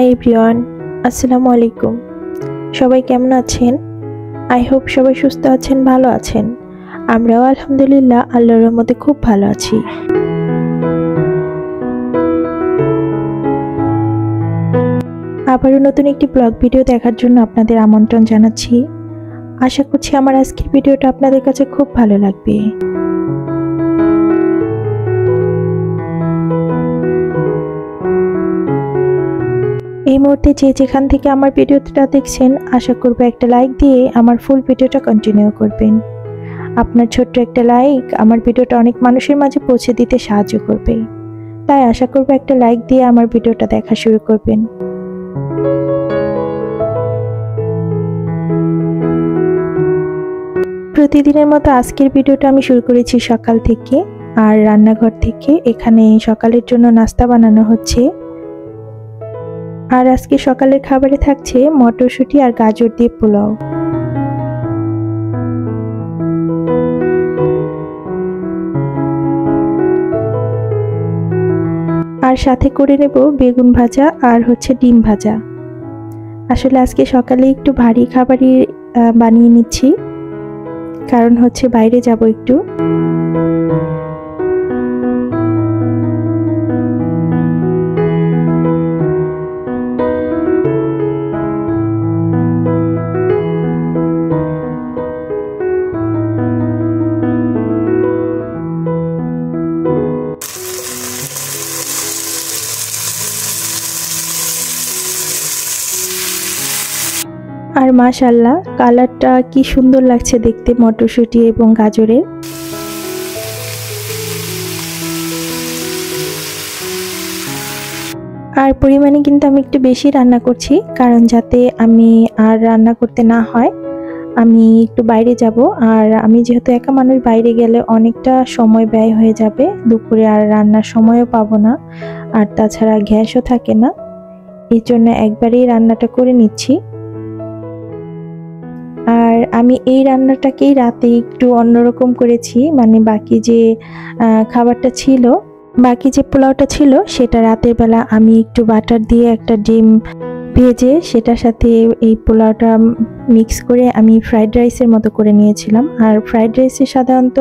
Hi everyone, আসসালামু আলাইকুম। সবাই কেমন আছেন? আই হোপ সবাই সুস্থ আছেন, ভালো আছেন। আমরাও আলহামদুলিল্লাহ আল্লাহর রহমতে খুব ভালো আছি। আবারও নতুন একটি ব্লগ ভিডিও দেখার জন্য আপনাদের আমন্ত্রণ জানাচ্ছি। আশা করছি আমার আজকের ভিডিওটা আপনাদের কাছে খুব ভালো লাগবে। এই মুহূর্তে যে যেখান থেকে আমার ভিডিওটা দেখছেন, আশা করব একটা লাইক দিয়ে আমার ফুল ভিডিওটা কন্টিনিউ করবেন। আপনার ছোট্ট একটা লাইক আমার ভিডিওটা অনেক মানুষের মাঝে পৌঁছে দিতে সাহায্য করবে, তাই আশা করব একটা লাইক দিয়ে আমার ভিডিওটা দেখা শুরু করবেন। প্রতিদিনের মতো আজকের ভিডিওটা আমি শুরু করেছি সকাল থেকে, আর রান্নাঘর থেকে। এখানে সকালের জন্য নাস্তা বানানো হচ্ছে। আর আজকে সকালের খাবারে থাকছে মটরশুঁটি আর গাজর দিয়ে পোলাও। আর সাথে করে নেব বেগুন ভাজা আর হচ্ছে ডিম ভাজা। আসলে আজকে সকালে একটু ভারী খাবারই বানিয়ে নিচ্ছি, কারণ হচ্ছে বাইরে যাব একটু। আর মাশাআল্লাহ, কালারটা কি সুন্দর লাগছে দেখতে মটরশুঁটি এবং গাজরের। আর পরিমাণে কিন্তু আমি একটু বেশি রান্না করছি, কারণ যাতে আমি আর রান্না করতে না হয়। আমি একটু বাইরে যাব, আর আমি যেহেতু একা মানুষ, বাইরে গেলে অনেকটা সময় ব্যয় হয়ে যাবে। দুপুরে আর রান্নার সময়ও পাবো না, আর তাছাড়া গ্যাসও থাকে না। এই জন্য একবারেই রান্নাটা করে নিচ্ছি। আর আমি এই রান্নাটাকেই রাতে একটু অন্যরকম করেছি, মানে বাকি যে খাবারটা ছিল, বাকি যে পোলাওটা ছিল, সেটা রাতের বেলা আমি একটু বাটার দিয়ে একটা ডিম ভেজে সেটার সাথে এই পোলাওটা মিক্স করে আমি ফ্রাইড রাইসের মতো করে নিয়েছিলাম। আর ফ্রাইড রাইসে সাধারণত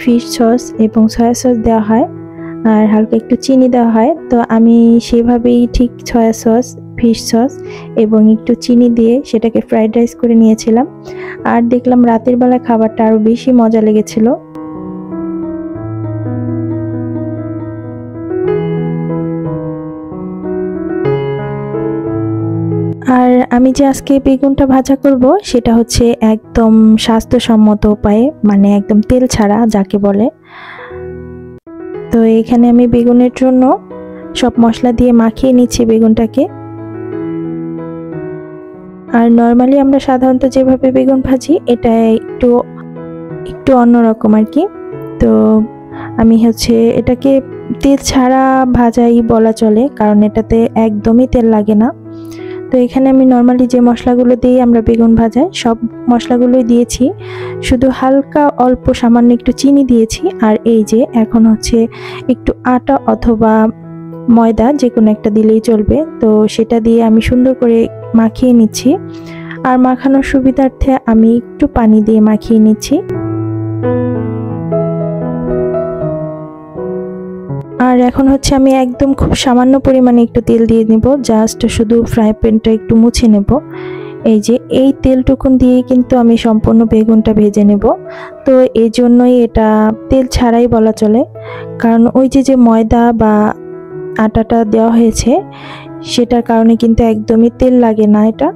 ফিশ সস এবং সয়া সস দেওয়া হয়, আর হালকা একটু চিনি দেওয়া হয়। তো আমি সেভাবেই ঠিক সয়া সস, ফিশ সস এবং একটু চিনি দিয়ে সেটাকে ফ্রাইড রাইস করে নিয়েছিলাম। আর দেখলাম রাতের বেলা খাবারটা আরো বেশি মজা লেগেছিল। আর আমি যে আজকে বেগুনটা ভাজা করব, সেটা হচ্ছে একদম স্বাস্থ্যসম্মত উপায়ে, মানে একদম তেল ছাড়া যাকে বলে। তো এখানে আমি বেগুনের জন্য সব মশলা দিয়ে মাখিয়ে নিচ্ছি বেগুনটাকে। আর নর্মালি আমরা সাধারণত যেভাবে বেগুন ভাজি, এটা একটু অন্যরকম আর কি। তো আমি হচ্ছে এটাকে তেল ছাড়া ভাজাই বলা চলে, কারণ এটাতে একদমই তেল লাগে না। তো এখানে আমি নর্মালি যে মশলাগুলো দিয়ে আমরা বেগুন ভাজাই, সব মশলাগুলোই দিয়েছি, শুধু হালকা অল্প সামান্য একটু চিনি দিয়েছি। আর এই যে এখন হচ্ছে একটু আটা অথবা ময়দা যে কোনো একটা দিলেই চলবে। তো সেটা দিয়ে আমি সুন্দর করে মাখিয়ে নিচ্ছি। আর মাখানোর সুবিধার্থে আমি একটু পানি দিয়ে মাখিয়ে নিচ্ছি। আর এখন হচ্ছে আমি একদম খুব সামান্য পরিমাণে একটু তেল দিয়ে নেব, জাস্ট শুধু ফ্রাই প্যানটা একটু মুছে নেব। এই যে এই তেলটুকুন দিয়ে কিন্তু আমি সম্পূর্ণ বেগুনটা ভেজে নেব। তো এই জন্যই এটা তেল ছাড়াই বলা চলে, কারণ ওই যে ময়দা বা আটাটা দেওয়া হয়েছে, সেটার কারণে কিন্তু একদমই তেল লাগে না এটা।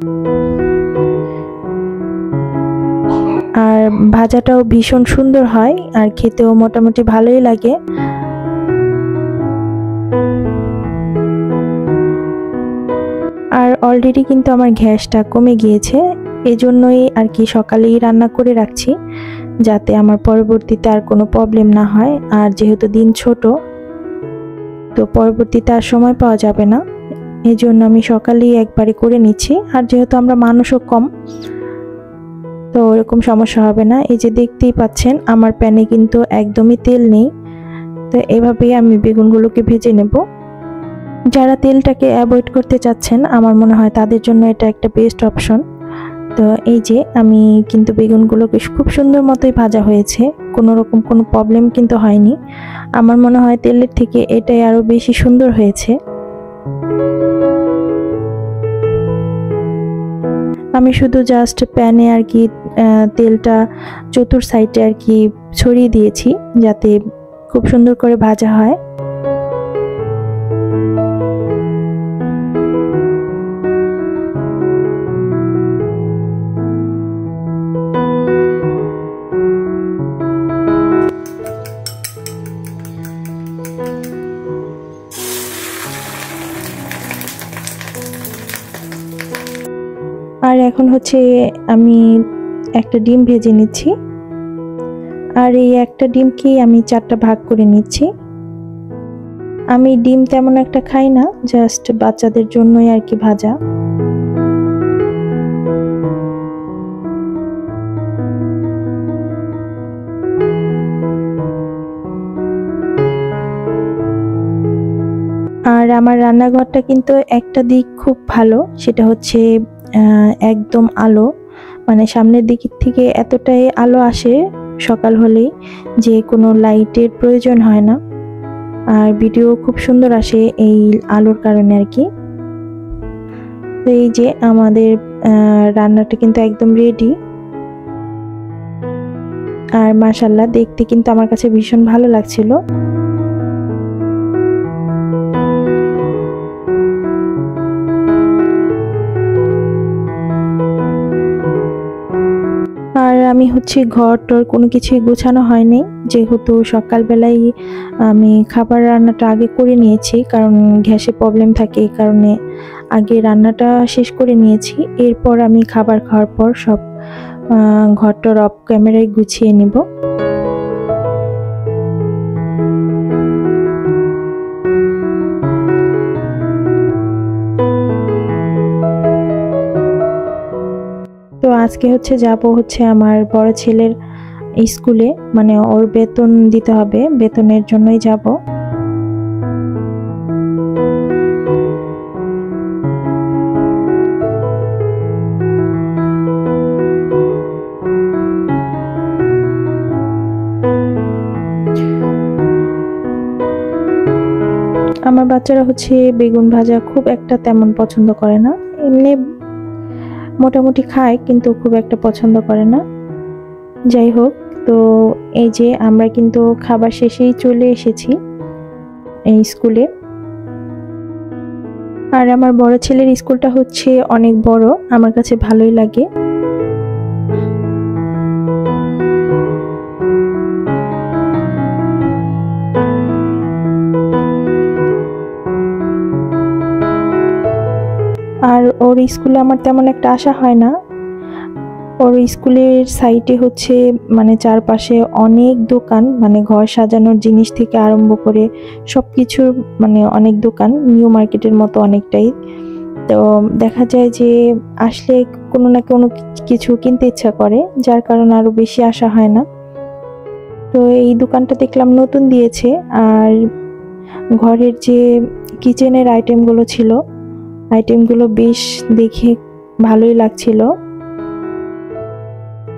আর ভাজাটাও ভীষণ সুন্দর হয়, আর খেতেও মোটামুটি ভালোই লাগে। আর অলরেডি কিন্তু আমার গ্যাসটা কমে গিয়েছে, এজন্যই আর কি সকালেই রান্না করে রাখছি, যাতে আমার পরবর্তীতে আর কোনো প্রবলেম না হয়। আর যেহেতু দিন ছোট, তো পরবর্তীতে আর সময় পাওয়া যাবে না, এজন্য আমি সকালেই একবারে করে নিচ্ছি। আর যেহেতু আমরা মানুষও কম, তো ওরকম সমস্যা হবে না। এই যে দেখতেই পাচ্ছেন আমার প্যানে কিন্তু একদমই তেল নেই। তো এভাবেই আমি বেগুনগুলোকে ভেজে নেব। যারা তেলটাকে অ্যাভয়েড করতে চাচ্ছেন আমার মনে হয় তাদের জন্য এটা একটা বেস্ট অপশন। তো এই যে আমি কিন্তু বেগুনগুলোকে খুব সুন্দর মতোই ভাজা হয়েছে, কোনো রকম কোনো প্রবলেম কিন্তু হয়নি। আমার মনে হয় তেলের থেকে এটাই আরো বেশি সুন্দর হয়েছে। আমি শুধু জাস্ট প্যানে আর কি তেলটা চতুর সাইডে আর কি ছড়িয়ে দিয়েছি যাতে খুব সুন্দর করে ভাজা হয়। আর এখন হচ্ছে আমি একটা ডিম ভেজে নিচ্ছি, আর এই একটা ডিমকেই আমি 4টা ভাগ করে নিচ্ছি। আমি ডিম তেমন একটা খাই না, জাস্ট বাচ্চাদের জন্যই আর কি ভাজা। আর আমার রান্নাঘরটা কিন্তু একটা দিক খুব ভালো, সেটা হচ্ছে একদম আলো, মানে সামনের দিক থেকে এতটাই আলো আসে সকাল হলেই যে কোনো লাইটের প্রয়োজন হয় না, আর ভিডিও খুব সুন্দর আসে এই আলোর কারণে আর কি। তো এই যে আমাদের রান্নাটা কিন্তু একদম রেডি, আর মাশাআল্লাহ দেখতে কিন্তু আমার কাছে ভীষণ ভালো লাগছিল। আর আমি হচ্ছে ঘর টর কোনো কিছুই গোছানো হয়নি, যেহেতু সকালবেলায় আমি খাবার রান্নাটা আগে করে নিয়েছি, কারণ গ্যাসে প্রবলেম থাকে, এই কারণে আগে রান্নাটা শেষ করে নিয়েছি। এরপর আমি খাবার খাওয়ার পর সব ঘরটার অফ ক্যামেরায় গুছিয়ে নিব। তো আজকে হচ্ছে যাব হচ্ছে আমার বড় ছেলের স্কুলে, মানে ওর বেতন দিতে হবে, বেতনের জন্যই যাব। আমার বাচ্চারা হচ্ছে বেগুন ভাজা খুব একটা তেমন পছন্দ করে না, এমনি মোটামুটি খায় কিন্তু খুব একটা পছন্দ করে না। যাই হোক, তো এই যে আমরা কিন্তু খাবার শেষেই চলে এসেছি এই স্কুলে। আর আমার বড় ছেলের স্কুলটা হচ্ছে অনেক বড়, আমার কাছে ভালোই লাগে। আর ওর স্কুলে আমার তেমন একটা আশা হয় না। ওর স্কুলের সাইটে হচ্ছে মানে চারপাশে অনেক দোকান, মানে ঘর সাজানোর জিনিস থেকে আরম্ভ করে সবকিছুর মানে অনেক দোকান, নিউ মার্কেটের মতো অনেকটাই। তো দেখা যায় যে আসলে কোনো না কোনো কিছু কিনতে ইচ্ছা করে, যার কারণে আরো বেশি আশা হয় না। তো এই দোকানটা দেখলাম নতুন দিয়েছে, আর ঘরের যে কিচেনের আইটেমগুলো ছিল, আইটেমগুলো বেশ দেখে ভালোই লাগছিল।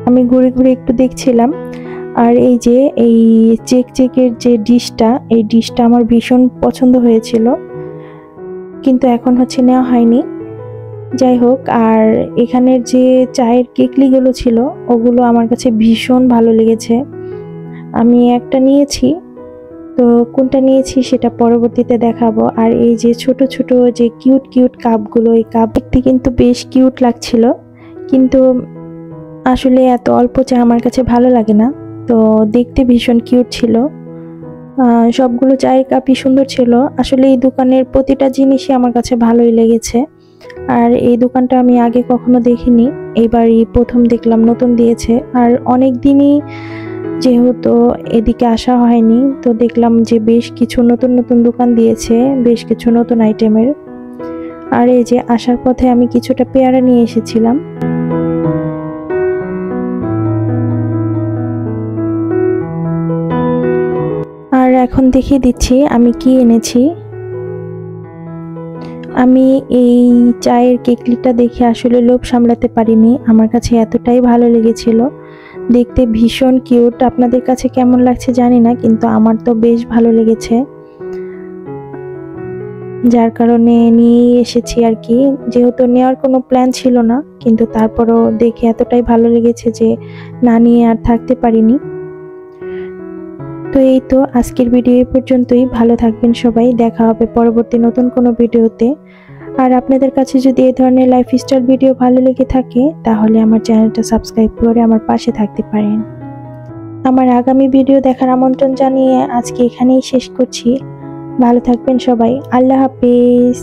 আমি ঘুরে ঘুরে একটু দেখছিলাম। আর এই যে এই চেকের যে ডিশটা, এই ডিশটা আমার ভীষণ পছন্দ হয়েছিল, কিন্তু এখন হচ্ছে নেওয়া হয়নি। যাই হোক, আর এখানের যে চায়ের কেটলিগুলো ছিল ওগুলো আমার কাছে ভীষণ ভালো লেগেছে, আমি একটা নিয়েছি। তো কোনটা নিয়েছি সেটা পরবর্তীতে দেখাবো। আর এই যে ছোট ছোট যে কিউট কিউট কাপগুলো, এই কাপ দেখতে কিন্তু বেশ কিউট লাগছিল, কিন্তু আসলে এত অল্প চা আমার কাছে ভালো লাগে না। তো দেখতে ভীষণ কিউট ছিল, সবগুলো চায়ের কাপই সুন্দর ছিল। আসলে এই দোকানের প্রতিটা জিনিসই আমার কাছে ভালোই লেগেছে, আর এই দোকানটা আমি আগে কখনো দেখিনি, এবারই প্রথম দেখলাম, নতুন দিয়েছে। আর অনেক দিনই যেহেতু এদিকে আসা হয়নি, তো দেখলাম যে বেশ কিছু নতুন নতুন দোকান দিয়েছে, বেশ কিছু নতুন আইটেমের। আর এই যে আসার পথে আমি কিছুটা পেয়ারা নিয়ে এসেছিলাম। আর এখন দেখিয়ে দিচ্ছি আমি কি এনেছি। আমি এই চায়ের কেটলিটা দেখে আসলে লোভ সামলাতে পারিনি, আমার কাছে এতটাই ভালো লেগেছিল। দেখতে ভীষণ কিউট। আপনাদের কাছে কেমন লাগছে জানি না, কিন্তু আমার তো বেশ ভালো লেগেছে, যার কারণে নিয়ে এসেছি আর কি। যেহেতু নেওয়ার কোনো প্ল্যান ছিল না, কিন্তু তারপরও দেখে এতটাই ভালো লেগেছে যে না নিয়ে আর থাকতে পারিনি। তো এই তো আজকের ভিডিও এই পর্যন্তই। ভালো থাকবেন সবাই, দেখা হবে পরবর্তী নতুন কোনো ভিডিওতে। আর আপনাদের কাছে যদি এই ধরনের লাইফস্টাইল ভিডিও ভালো লেগে থাকে, তাহলে আমার চ্যানেলটা সাবস্ক্রাইব করে আমার পাশে থাকতে পারেন। আমার আগামী ভিডিও দেখার আমন্ত্রণ জানিয়ে আজকে এখানেই শেষ করছি। ভালো থাকবেন সবাই, আল্লাহ হাফেজ।